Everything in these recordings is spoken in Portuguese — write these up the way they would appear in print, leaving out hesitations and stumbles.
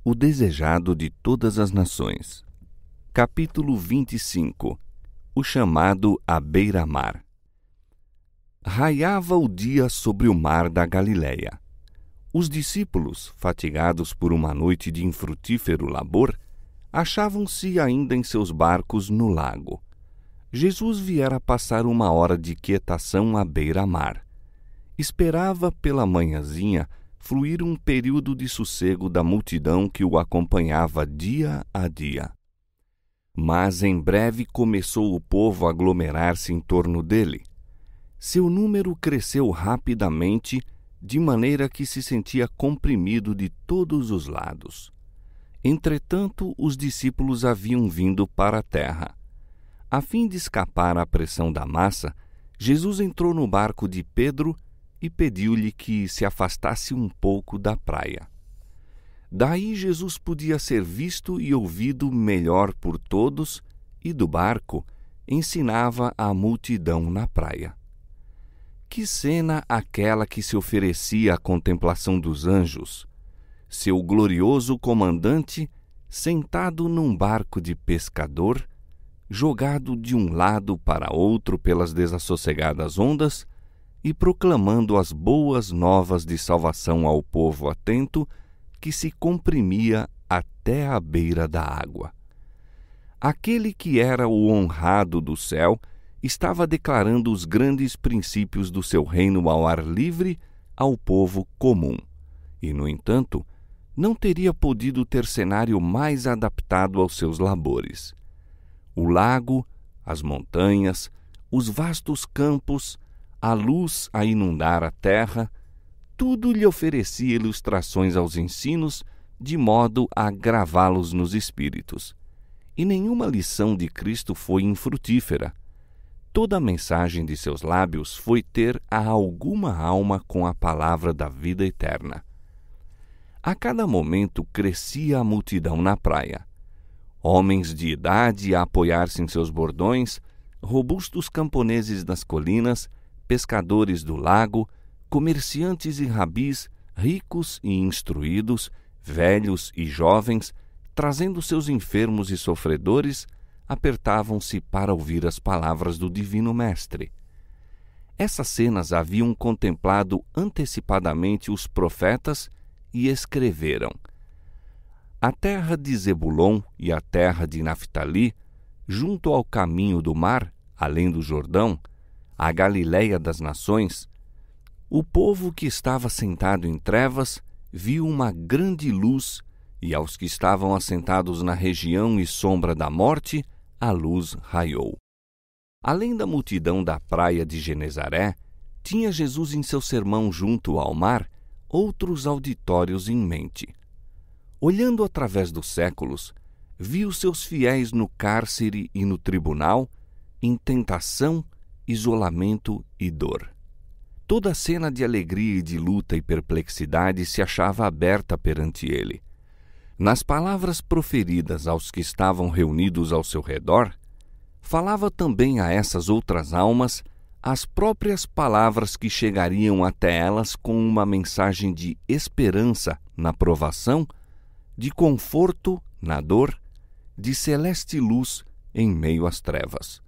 O desejado de todas as nações. Capítulo 25. O chamado à beira-mar. Raiava o dia sobre o mar da Galileia. Os discípulos, fatigados por uma noite de infrutífero labor, achavam-se ainda em seus barcos no lago. Jesus viera passar uma hora de quietação à beira-mar. Esperava pela manhãzinha fluir um período de sossego da multidão que o acompanhava dia a dia. Mas em breve começou o povo a aglomerar-se em torno dele. Seu número cresceu rapidamente, de maneira que se sentia comprimido de todos os lados. Entretanto, os discípulos haviam vindo para a terra. A fim de escapar à pressão da massa, Jesus entrou no barco de Pedro e pediu-lhe que se afastasse um pouco da praia. Daí Jesus podia ser visto e ouvido melhor por todos, e do barco ensinava a multidão na praia. Que cena aquela que se oferecia à contemplação dos anjos! Seu glorioso comandante, sentado num barco de pescador, jogado de um lado para outro pelas desassossegadas ondas, e proclamando as boas novas de salvação ao povo atento, que se comprimia até à beira da água. Aquele que era o honrado do céu estava declarando os grandes princípios do seu reino ao ar livre ao povo comum, e, no entanto, não teria podido ter cenário mais adaptado aos seus labores. O lago, as montanhas, os vastos campos, a luz a inundar a terra, tudo lhe oferecia ilustrações aos ensinos, de modo a gravá-los nos espíritos. E nenhuma lição de Cristo foi infrutífera. Toda a mensagem de seus lábios foi ter a alguma alma com a palavra da vida eterna. A cada momento crescia a multidão na praia. Homens de idade a apoiar-se em seus bordões, robustos camponeses das colinas, pescadores do lago, comerciantes e rabis, ricos e instruídos, velhos e jovens, trazendo seus enfermos e sofredores, apertavam-se para ouvir as palavras do Divino Mestre. Essas cenas haviam contemplado antecipadamente os profetas e escreveram: a terra de Zebulon e a terra de Naftali, junto ao caminho do mar, além do Jordão, a Galileia das nações, o povo que estava sentado em trevas viu uma grande luz, e aos que estavam assentados na região e sombra da morte, a luz raiou. Além da multidão da praia de Genezaré, tinha Jesus em seu sermão junto ao mar outros auditórios em mente. Olhando através dos séculos, viu seus fiéis no cárcere e no tribunal, em tentação, isolamento e dor. Toda a cena de alegria e de luta e perplexidade se achava aberta perante ele. Nas palavras proferidas aos que estavam reunidos ao seu redor, falava também a essas outras almas as próprias palavras que chegariam até elas com uma mensagem de esperança na provação, de conforto na dor, de celeste luz em meio às trevas.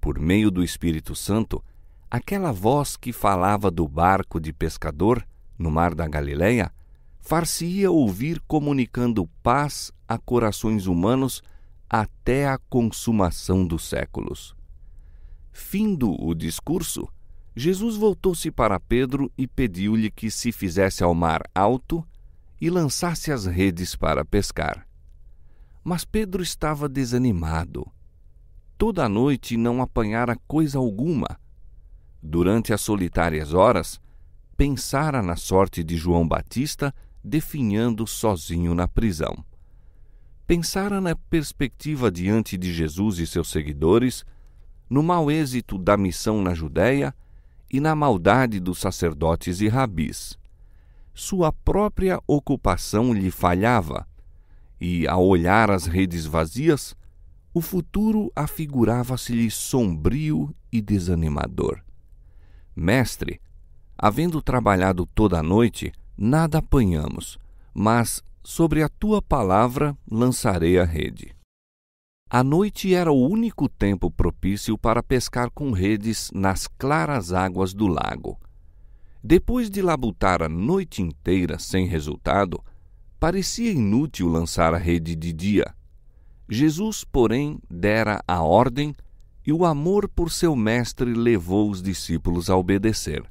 Por meio do Espírito Santo, aquela voz que falava do barco de pescador no mar da Galileia far-se-ia ouvir comunicando paz a corações humanos até a consumação dos séculos. Findo o discurso, Jesus voltou-se para Pedro e pediu-lhe que se fizesse ao mar alto e lançasse as redes para pescar. Mas Pedro estava desanimado. Toda a noite não apanhara coisa alguma. Durante as solitárias horas, pensara na sorte de João Batista definhando sozinho na prisão. Pensara na perspectiva diante de Jesus e seus seguidores, no mau êxito da missão na Judéia e na maldade dos sacerdotes e rabis. Sua própria ocupação lhe falhava, e, ao olhar as redes vazias, o futuro afigurava-se-lhe sombrio e desanimador. Mestre, havendo trabalhado toda a noite, nada apanhamos, mas sobre a tua palavra lançarei a rede. A noite era o único tempo propício para pescar com redes nas claras águas do lago. Depois de labutar a noite inteira sem resultado, parecia inútil lançar a rede de dia. Jesus, porém, dera a ordem e o amor por seu mestre levou os discípulos a obedecer.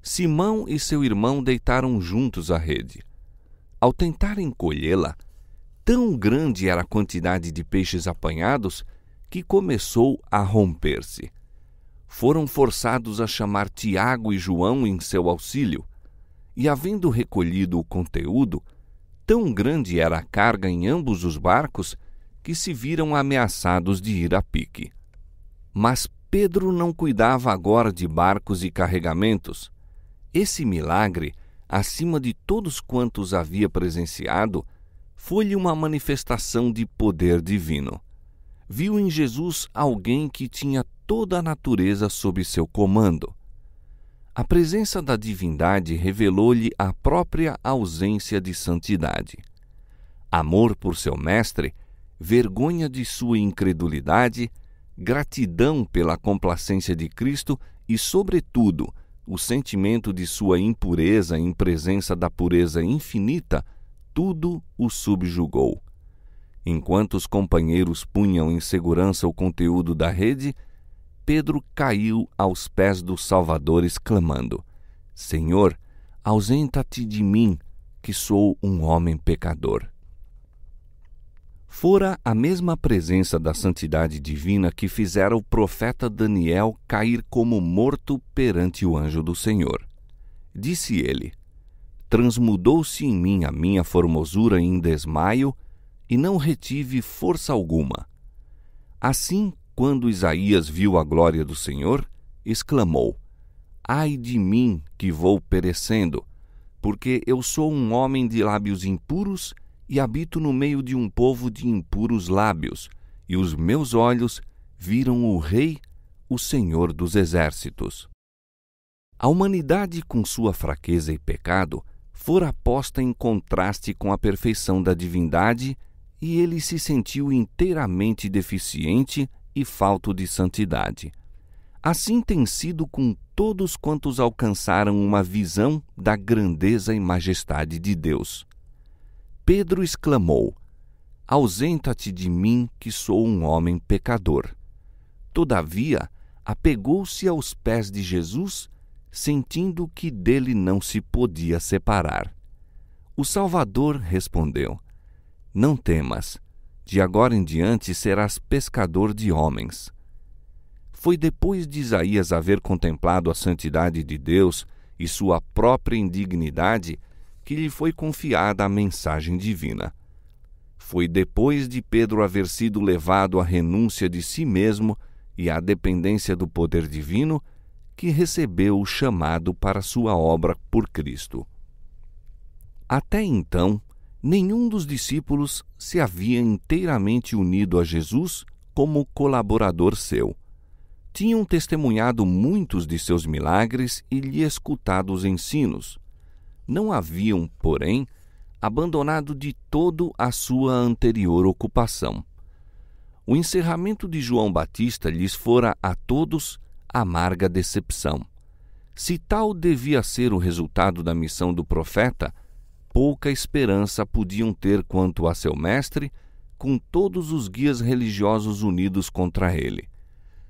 Simão e seu irmão deitaram juntos a rede. Ao tentarem colhê-la, tão grande era a quantidade de peixes apanhados que começou a romper-se. Foram forçados a chamar Tiago e João em seu auxílio, e havendo recolhido o conteúdo, tão grande era a carga em ambos os barcos que se viram ameaçados de ir a pique. Mas Pedro não cuidava agora de barcos e carregamentos. Esse milagre, acima de todos quantos havia presenciado, foi-lhe uma manifestação de poder divino. Viu em Jesus alguém que tinha toda a natureza sob seu comando. A presença da divindade revelou-lhe a própria ausência de santidade. Amor por seu mestre, vergonha de sua incredulidade, gratidão pela complacência de Cristo e, sobretudo, o sentimento de sua impureza em presença da pureza infinita, tudo o subjugou. Enquanto os companheiros punham em segurança o conteúdo da rede, Pedro caiu aos pés do Salvador, exclamando: Senhor, ausenta-te de mim, que sou um homem pecador. Fora a mesma presença da santidade divina que fizera o profeta Daniel cair como morto perante o anjo do Senhor. Disse ele: Transmudou-se em mim a minha formosura em desmaio, e não retive força alguma. Assim, quando Isaías viu a glória do Senhor, exclamou: Ai de mim, que vou perecendo, porque eu sou um homem de lábios impuros e habito no meio de um povo de impuros lábios, e os meus olhos viram o Rei, o Senhor dos Exércitos. A humanidade, com sua fraqueza e pecado, fora posta em contraste com a perfeição da divindade, e ele se sentiu inteiramente deficiente e falto de santidade. Assim tem sido com todos quantos alcançaram uma visão da grandeza e majestade de Deus. Pedro exclamou: Ausenta-te de mim, que sou um homem pecador. Todavia, apegou-se aos pés de Jesus, sentindo que dele não se podia separar. O Salvador respondeu: Não temas, de agora em diante serás pescador de homens. Foi depois de Isaías haver contemplado a santidade de Deus e sua própria indignidade que lhe foi confiada a mensagem divina. Foi depois de Pedro haver sido levado à renúncia de si mesmo e à dependência do poder divino que recebeu o chamado para sua obra por Cristo. Até então, nenhum dos discípulos se havia inteiramente unido a Jesus como colaborador seu. Tinham testemunhado muitos de seus milagres e lhe escutado os ensinos. Não haviam, porém, abandonado de todo a sua anterior ocupação. O encerramento de João Batista lhes fora a todos amarga decepção. Se tal devia ser o resultado da missão do profeta, pouca esperança podiam ter quanto a seu mestre, com todos os guias religiosos unidos contra ele.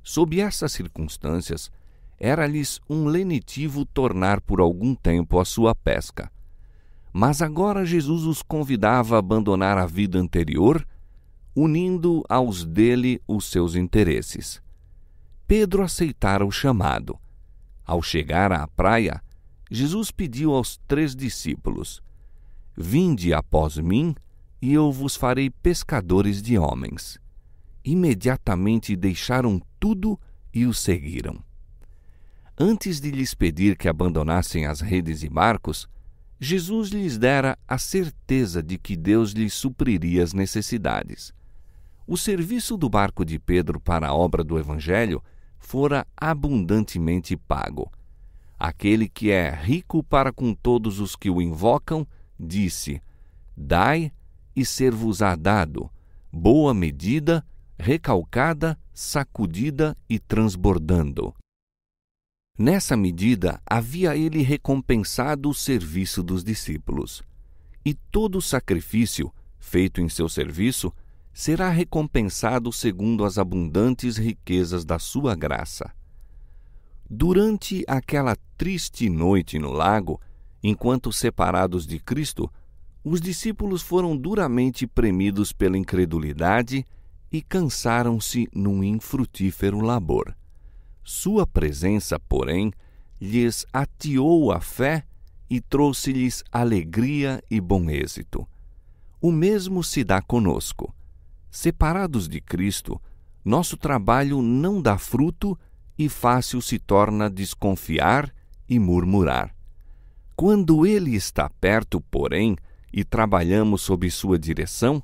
Sob essas circunstâncias, era-lhes um lenitivo tornar por algum tempo a sua pesca. Mas agora Jesus os convidava a abandonar a vida anterior, unindo aos dele os seus interesses. Pedro aceitara o chamado. Ao chegar à praia, Jesus pediu aos 3 discípulos: Vinde após mim, e eu vos farei pescadores de homens. Imediatamente deixaram tudo e o seguiram. Antes de lhes pedir que abandonassem as redes e barcos, Jesus lhes dera a certeza de que Deus lhes supriria as necessidades. O serviço do barco de Pedro para a obra do Evangelho fora abundantemente pago. Aquele que é rico para com todos os que o invocam, disse: Dai e ser-vos-á dado, boa medida, recalcada, sacudida e transbordando. Nessa medida havia ele recompensado o serviço dos discípulos. E todo sacrifício feito em seu serviço será recompensado segundo as abundantes riquezas da sua graça. Durante aquela triste noite no lago, enquanto separados de Cristo, os discípulos foram duramente premidos pela incredulidade e cansaram-se num infrutífero labor. Sua presença, porém, lhes atiou a fé e trouxe-lhes alegria e bom êxito. O mesmo se dá conosco. Separados de Cristo, nosso trabalho não dá fruto e fácil se torna desconfiar e murmurar. Quando Ele está perto, porém, e trabalhamos sob sua direção,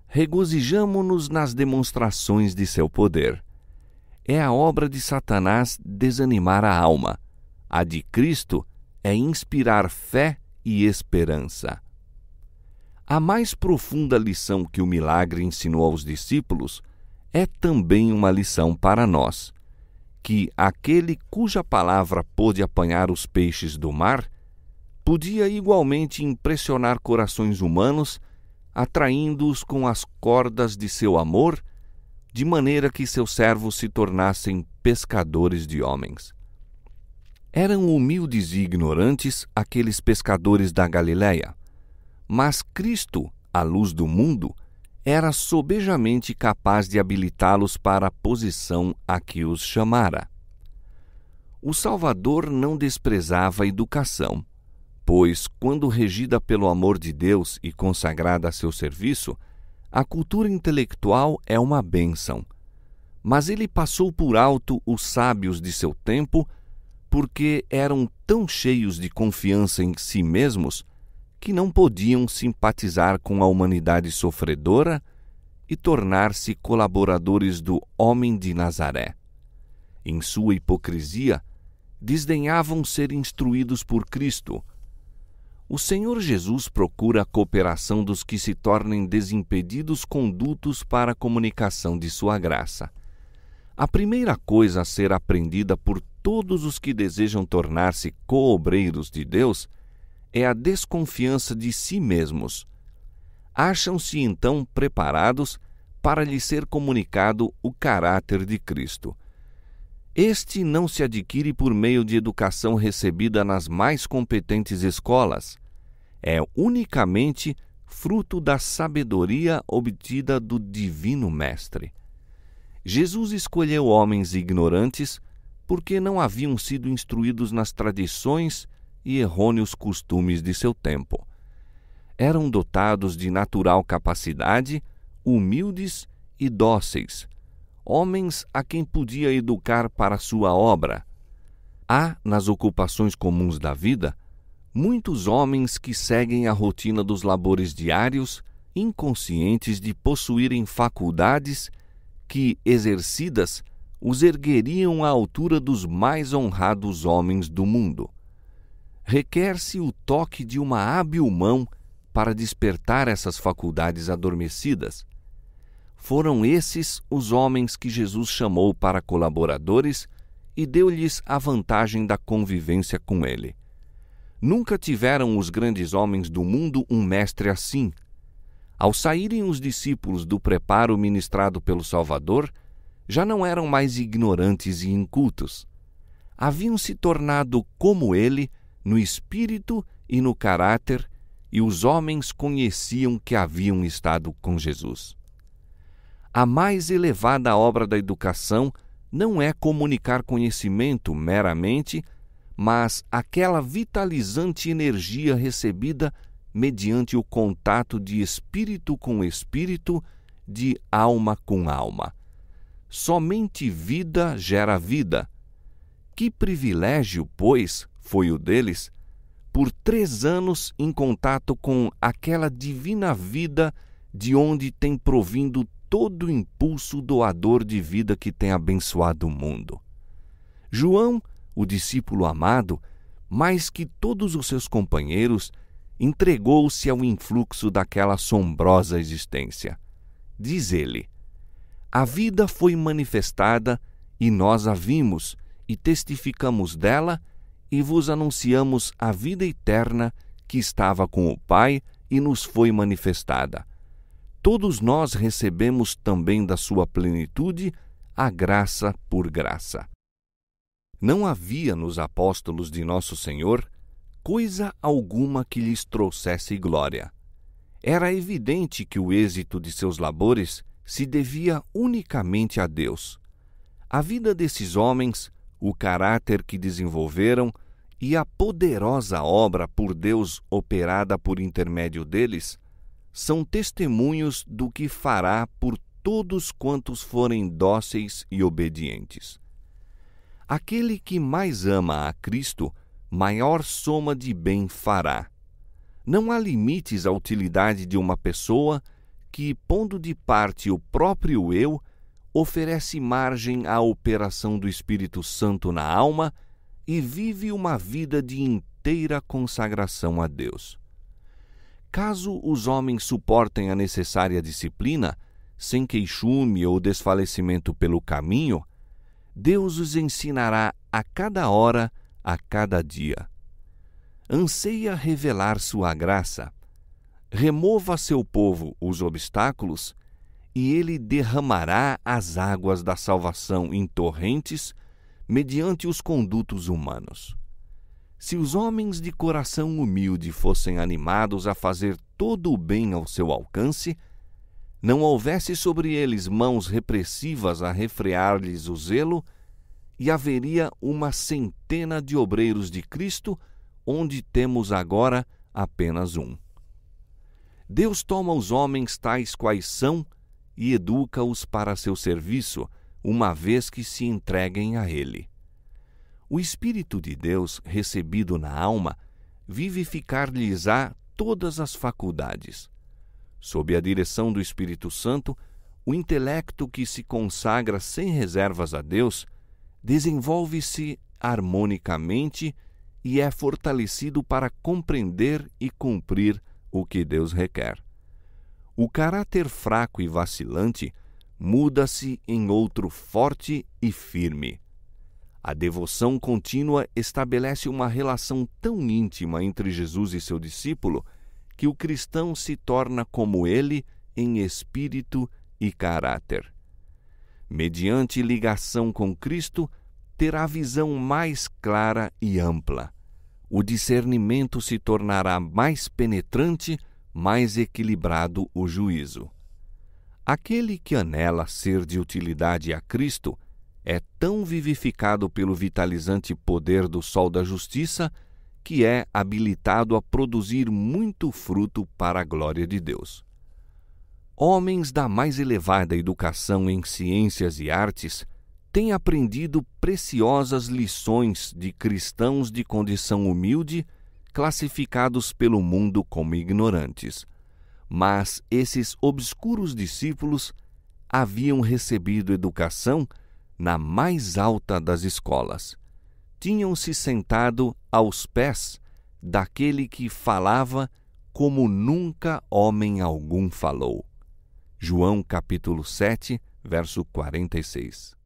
regozijamo-nos nas demonstrações de seu poder. É a obra de Satanás desanimar a alma. A de Cristo é inspirar fé e esperança. A mais profunda lição que o milagre ensinou aos discípulos é também uma lição para nós, que aquele cuja palavra pôde apanhar os peixes do mar, podia igualmente impressionar corações humanos, atraindo-os com as cordas de seu amor, de maneira que seus servos se tornassem pescadores de homens. Eram humildes e ignorantes aqueles pescadores da Galileia, mas Cristo, a luz do mundo, era sobejamente capaz de habilitá-los para a posição a que os chamara. O Salvador não desprezava a educação, pois, quando regida pelo amor de Deus e consagrada a seu serviço, a cultura intelectual é uma bênção. Mas ele passou por alto os sábios de seu tempo, porque eram tão cheios de confiança em si mesmos que não podiam simpatizar com a humanidade sofredora e tornar-se colaboradores do homem de Nazaré. Em sua hipocrisia, desdenhavam ser instruídos por Cristo. O Senhor Jesus procura a cooperação dos que se tornem desimpedidos condutos para a comunicação de sua graça. A primeira coisa a ser aprendida por todos os que desejam tornar-se coobreiros de Deus é a desconfiança de si mesmos. Acham-se então preparados para lhe ser comunicado o caráter de Cristo. Este não se adquire por meio de educação recebida nas mais competentes escolas. É unicamente fruto da sabedoria obtida do Divino Mestre. Jesus escolheu homens ignorantes porque não haviam sido instruídos nas tradições e errôneos costumes de seu tempo. Eram dotados de natural capacidade, humildes e dóceis, homens a quem podia educar para sua obra. Há, nas ocupações comuns da vida, muitos homens que seguem a rotina dos labores diários, inconscientes de possuírem faculdades que, exercidas, os ergueriam à altura dos mais honrados homens do mundo. Requer-se o toque de uma hábil mão para despertar essas faculdades adormecidas. Foram esses os homens que Jesus chamou para colaboradores e deu-lhes a vantagem da convivência com ele. Nunca tiveram os grandes homens do mundo um mestre assim. Ao saírem os discípulos do preparo ministrado pelo Salvador, já não eram mais ignorantes e incultos. Haviam se tornado como ele no espírito e no caráter, e os homens conheciam que haviam estado com Jesus. A mais elevada obra da educação não é comunicar conhecimento meramente, mas aquela vitalizante energia recebida mediante o contato de espírito com espírito, de alma com alma. Somente vida gera vida. Que privilégio, pois, foi o deles, por 3 anos em contato com aquela divina vida de onde tem provindo todo o impulso doador de vida que tem abençoado o mundo. João, o discípulo amado, mais que todos os seus companheiros, entregou-se ao influxo daquela assombrosa existência. Diz ele: a vida foi manifestada e nós a vimos e testificamos dela e vos anunciamos a vida eterna que estava com o Pai e nos foi manifestada. Todos nós recebemos também da sua plenitude a graça por graça. Não havia nos apóstolos de Nosso Senhor coisa alguma que lhes trouxesse glória. Era evidente que o êxito de seus labores se devia unicamente a Deus. A vida desses homens, o caráter que desenvolveram e a poderosa obra por Deus operada por intermédio deles são testemunhos do que fará por todos quantos forem dóceis e obedientes. Aquele que mais ama a Cristo, maior soma de bem fará. Não há limites à utilidade de uma pessoa que, pondo de parte o próprio eu, oferece margem à operação do Espírito Santo na alma e vive uma vida de inteira consagração a Deus. Caso os homens suportem a necessária disciplina, sem queixume ou desfalecimento pelo caminho, Deus os ensinará a cada hora, a cada dia. Anseia revelar sua graça. Remova a seu povo os obstáculos, e ele derramará as águas da salvação em torrentes, mediante os condutos humanos. Se os homens de coração humilde fossem animados a fazer todo o bem ao seu alcance, não houvesse sobre eles mãos repressivas a refrear-lhes o zelo, e haveria uma centena de obreiros de Cristo, onde temos agora apenas um. Deus toma os homens tais quais são e educa-os para seu serviço, uma vez que se entreguem a Ele. O Espírito de Deus, recebido na alma, vivificar-lhes-á todas as faculdades. Sob a direção do Espírito Santo, o intelecto que se consagra sem reservas a Deus desenvolve-se harmonicamente e é fortalecido para compreender e cumprir o que Deus requer. O caráter fraco e vacilante muda-se em outro forte e firme. A devoção contínua estabelece uma relação tão íntima entre Jesus e seu discípulo que o cristão se torna como ele em espírito e caráter. Mediante ligação com Cristo, terá visão mais clara e ampla. O discernimento se tornará mais penetrante, mais equilibrado o juízo. Aquele que anela ser de utilidade a Cristo é tão vivificado pelo vitalizante poder do sol da justiça que é habilitado a produzir muito fruto para a glória de Deus. Homens da mais elevada educação em ciências e artes têm aprendido preciosas lições de cristãos de condição humilde, classificados pelo mundo como ignorantes. Mas esses obscuros discípulos haviam recebido educação na mais alta das escolas. Tinham-se sentado aos pés daquele que falava como nunca homem algum falou. João capítulo 7, verso 46.